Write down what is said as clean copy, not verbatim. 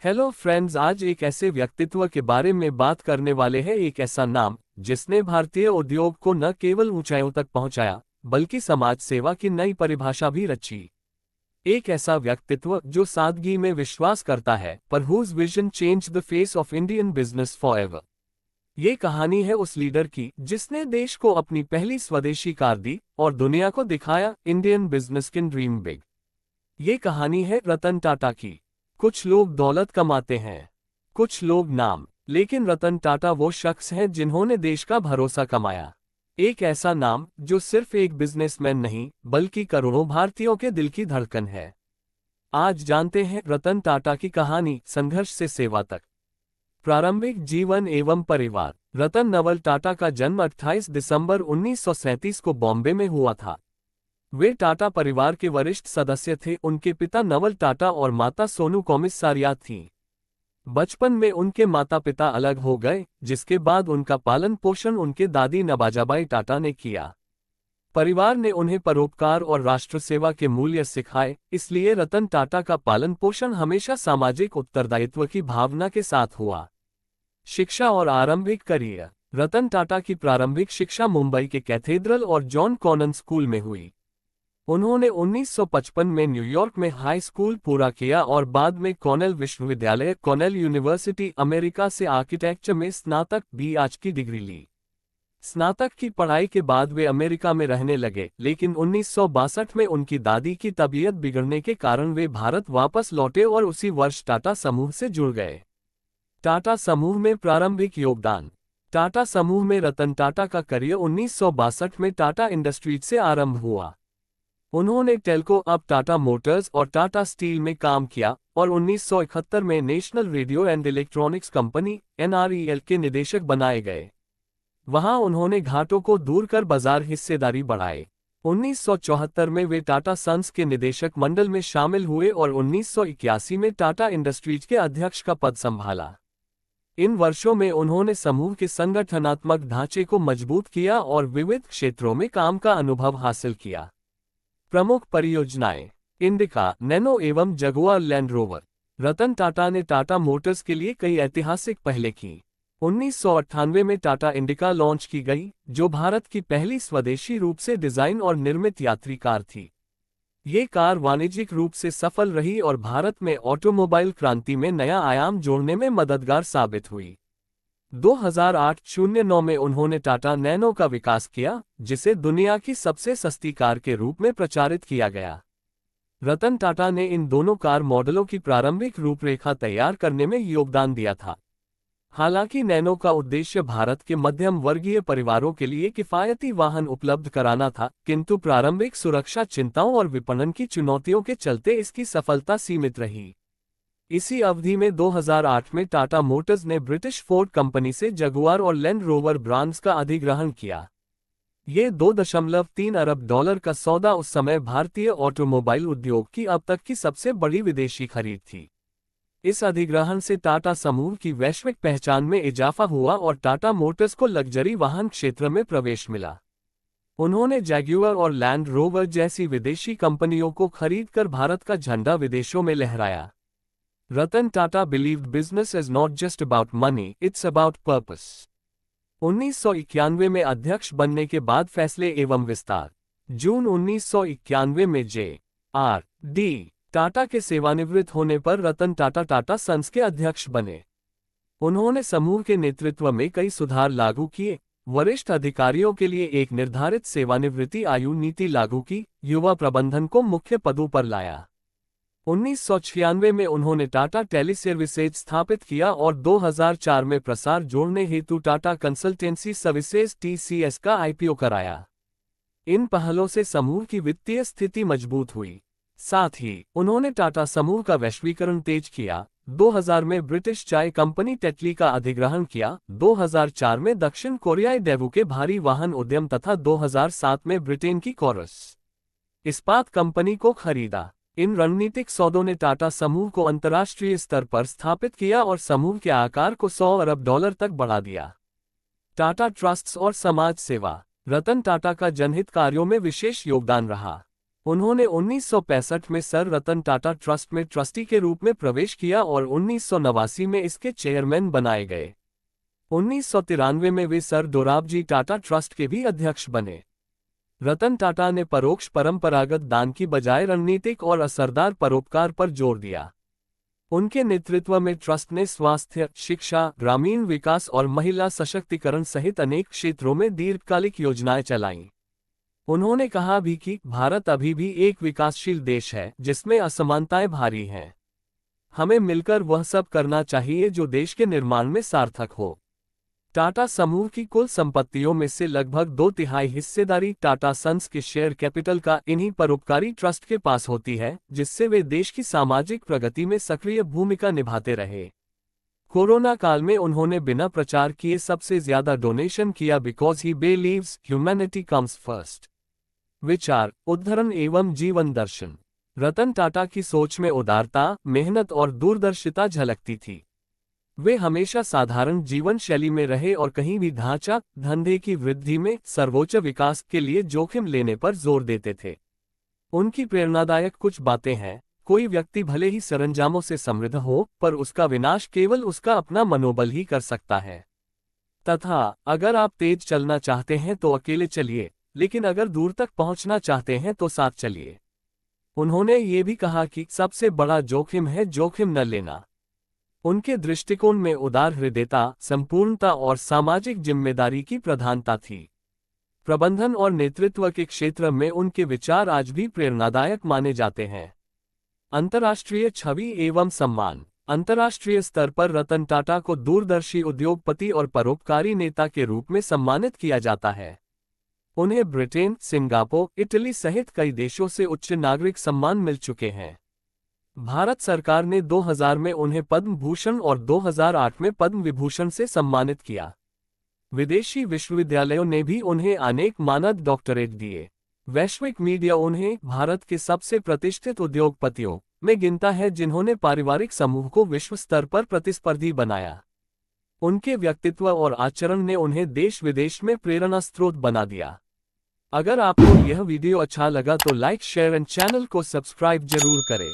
Hello friends, आज एक ऐसे व्यक्तित्व के बारे में बात करने वाले हैं। एक ऐसा नाम जिसने भारतीय उद्योग को न केवल ऊंचाइयों तक पहुंचाया बल्कि समाज सेवा की नई परिभाषा भी रची। एक ऐसा व्यक्तित्व जो सादगी में विश्वास करता है, पर whose vision changed the face of Indian business forever। ये कहानी है उस लीडर की जिसने देश को अपनी पहली स्वदेशी कार दी और दुनिया को दिखाया Indian business can dream big. ये कहानी है रतन टाटा की। कुछ लोग दौलत कमाते हैं, कुछ लोग नाम, लेकिन रतन टाटा वो शख्स हैं जिन्होंने देश का भरोसा कमाया। एक ऐसा नाम जो सिर्फ एक बिजनेसमैन नहीं बल्कि करोड़ों भारतीयों के दिल की धड़कन है। आज जानते हैं रतन टाटा की कहानी, संघर्ष से सेवा तक। प्रारंभिक जीवन एवं परिवार। रतन नवल टाटा का जन्म 28 दिसंबर 1937 को बॉम्बे में हुआ था। वे टाटा परिवार के वरिष्ठ सदस्य थे। उनके पिता नवल टाटा और माता सोनू कॉमिसारिया थीं। बचपन में उनके माता पिता अलग हो गए, जिसके बाद उनका पालन पोषण उनके दादी नबाजाबाई टाटा ने किया। परिवार ने उन्हें परोपकार और राष्ट्र सेवा के मूल्य सिखाए, इसलिए रतन टाटा का पालन पोषण हमेशा सामाजिक उत्तरदायित्व की भावना के साथ हुआ। शिक्षा और आरंभिक करियर। रतन टाटा की प्रारंभिक शिक्षा मुंबई के कैथेड्रल और जॉन कॉनन स्कूल में हुई। उन्होंने 1955 में न्यूयॉर्क में हाई स्कूल पूरा किया और बाद में कॉर्नेल विश्वविद्यालय, कॉर्नेल यूनिवर्सिटी अमेरिका से आर्किटेक्चर में स्नातक BAc की डिग्री ली। स्नातक की पढ़ाई के बाद वे अमेरिका में रहने लगे, लेकिन 1962 में उनकी दादी की तबीयत बिगड़ने के कारण वे भारत वापस लौटे और उसी वर्ष टाटा समूह से जुड़ गए। टाटा समूह में प्रारंभिक योगदान। टाटा समूह में रतन टाटा का करियर 1962 में टाटा इंडस्ट्रीज से आरंभ हुआ। उन्होंने टेल्को, अब टाटा मोटर्स और टाटा स्टील में काम किया और 1971 में national radio and electronics company NREL के निदेशक बनाए गए। वहां उन्होंने घाटों को दूर कर बाजार हिस्सेदारी बढ़ाए। 1974 में वे टाटा सन्स के निदेशक मंडल में शामिल हुए और 1981 में टाटा इंडस्ट्रीज के अध्यक्ष का पद संभाला। इन वर्षों में उन्होंने समूह के संगठनात्मक ढांचे को मजबूत किया और विविध क्षेत्रों में काम का अनुभव हासिल किया। प्रमुख परियोजनाएं: इंडिका, नैनो एवं Jaguar land rover. Ratan Tata ने टाटा मोटर्स के लिए कई ऐतिहासिक पहलें की। 1998 में टाटा इंडिका लॉन्च की गई, जो भारत की पहली स्वदेशी रूप से डिजाइन और निर्मित यात्री कार थी। ये कार वाणिज्यिक रूप से सफल रही और भारत में ऑटोमोबाइल क्रांति में नया आयाम जोड़ने में मददगार साबित हुई। 2008-09 में उन्होंने टाटा नैनो का विकास किया, जिसे दुनिया की सबसे सस्ती कार के रूप में प्रचारित किया गया। रतन टाटा ने इन दोनों कार मॉडलों की प्रारंभिक रूपरेखा तैयार करने में योगदान दिया था। हालांकि नैनो का उद्देश्य भारत के मध्यम वर्गीय परिवारों के लिए किफायती वाहन उपलब्ध कराना था, किंतु प्रारंभिक सुरक्षा चिंताओं और विपणन की चुनौतियों के चलते इसकी सफलता सीमित रही। इसी अवधि में 2008 में टाटा मोटर्स ने ब्रिटिश फोर्ड कंपनी से जगुआर और लैंड रोवर ब्रांड्स का अधिग्रहण किया। ये $2.3 अरब का सौदा उस समय भारतीय ऑटोमोबाइल उद्योग की अब तक की सबसे बड़ी विदेशी खरीद थी। इस अधिग्रहण से टाटा समूह की वैश्विक पहचान में इजाफा हुआ और टाटा मोटर्स को लग्जरी वाहन क्षेत्र में प्रवेश मिला। उन्होंने जैग्यूआर और लैंड रोवर जैसी विदेशी कंपनियों को खरीदकर भारत का झंडा विदेशों में लहराया। Ratan Tata believed business is not just about money, it's about purpose। 1991 में अध्यक्ष बनने के बाद फैसले एवं विस्तार। जून 1991 में J.R.D. टाटा के सेवानिवृत्त होने पर रतन टाटा टाटा सन्स के अध्यक्ष बने। उन्होंने समूह के नेतृत्व में कई सुधार लागू किए, वरिष्ठ अधिकारियों के लिए एक निर्धारित सेवानिवृत्ति आयु नीति लागू की, युवा प्रबंधन को मुख्य पदों पर लाया। 1996 में उन्होंने टाटा टेलीसर्विसेज स्थापित किया और 2004 में प्रसार जोड़ने हेतु टाटा कंसल्टेंसी सर्विसेज TCS का IPO कराया। इन पहलों से समूह की वित्तीय स्थिति मजबूत हुई। साथ ही उन्होंने टाटा समूह का वैश्वीकरण तेज किया। 2000 में ब्रिटिश चाय कंपनी टेटली का अधिग्रहण किया, 2004 में दक्षिण कोरियाई डेवू के भारी वाहन उद्यम तथा 2007 में ब्रिटेन की कोरस इस्पात कंपनी को खरीदा। इन रणनीतिक सौदों ने टाटा समूह को अंतर्राष्ट्रीय स्तर पर स्थापित किया और समूह के आकार को $100 अरब तक बढ़ा दिया। टाटा ट्रस्ट्स और समाज सेवा। रतन टाटा का जनहित कार्यों में विशेष योगदान रहा। उन्होंने 1965 में सर रतन टाटा ट्रस्ट में ट्रस्टी के रूप में प्रवेश किया और 1989 में इसके चेयरमैन बनाए गए। 1993 में वे सर दोराबजी टाटा ट्रस्ट के भी अध्यक्ष बने। रतन टाटा ने परोक्ष परंपरागत दान की बजाय रणनीतिक और असरदार परोपकार पर जोर दिया। उनके नेतृत्व में ट्रस्ट ने स्वास्थ्य, शिक्षा, ग्रामीण विकास और महिला सशक्तिकरण सहित अनेक क्षेत्रों में दीर्घकालिक योजनाएं चलाईं। उन्होंने कहा भी कि भारत अभी भी एक विकासशील देश है जिसमें असमानताएं भारी हैं। हमें मिलकर वह सब करना चाहिए जो देश के निर्माण में सार्थक हो। टाटा समूह की कुल संपत्तियों में से लगभग 2/3 हिस्सेदारी टाटा सन्स के शेयर कैपिटल का इन्हीं परोपकारी ट्रस्ट के पास होती है, जिससे वे देश की सामाजिक प्रगति में सक्रिय भूमिका निभाते रहे। कोरोना काल में उन्होंने बिना प्रचार किए सबसे ज्यादा डोनेशन किया because he believes humanity comes first. विचार, उद्धरण एवं जीवन दर्शन। रतन टाटा की सोच में उदारता, मेहनत और दूरदर्शिता झलकती थी। वे हमेशा साधारण जीवन शैली में रहे और कहीं भी ढांचा, धंधे की वृद्धि में सर्वोच्च विकास के लिए जोखिम लेने पर जोर देते थे। उनकी प्रेरणादायक कुछ बातें हैं। कोई व्यक्ति भले ही सरंजामों से समृद्ध हो, पर उसका विनाश केवल उसका अपना मनोबल ही कर सकता है। तथा अगर आप तेज चलना चाहते हैं तो अकेले चलिए, लेकिन अगर दूर तक पहुंचना चाहते हैं तो साथ चलिए। उन्होंने ये भी कहा कि सबसे बड़ा जोखिम है जोखिम न लेना। उनके दृष्टिकोण में उदार हृदयता, संपूर्णता और सामाजिक जिम्मेदारी की प्रधानता थी। प्रबंधन और नेतृत्व के क्षेत्र में उनके विचार आज भी प्रेरणादायक माने जाते हैं। अंतर्राष्ट्रीय छवि एवं सम्मान। अंतर्राष्ट्रीय स्तर पर रतन टाटा को दूरदर्शी उद्योगपति और परोपकारी नेता के रूप में सम्मानित किया जाता है। उन्हें ब्रिटेन, सिंगापुर, इटली सहित कई देशों से उच्च नागरिक सम्मान मिल चुके हैं। भारत सरकार ने 2000 में उन्हें पद्म भूषण और 2008 में पद्म विभूषण से सम्मानित किया। विदेशी विश्वविद्यालयों ने भी उन्हें अनेक मानद डॉक्टरेट दिए। वैश्विक मीडिया उन्हें भारत के सबसे प्रतिष्ठित उद्योगपतियों में गिनता है जिन्होंने पारिवारिक समूह को विश्व स्तर पर प्रतिस्पर्धी बनाया। उनके व्यक्तित्व और आचरण ने उन्हें देश विदेश में प्रेरणा स्रोत बना दिया। अगर आपको यह वीडियो अच्छा लगा तो लाइक, शेयर एंड चैनल को सब्सक्राइब जरूर करें।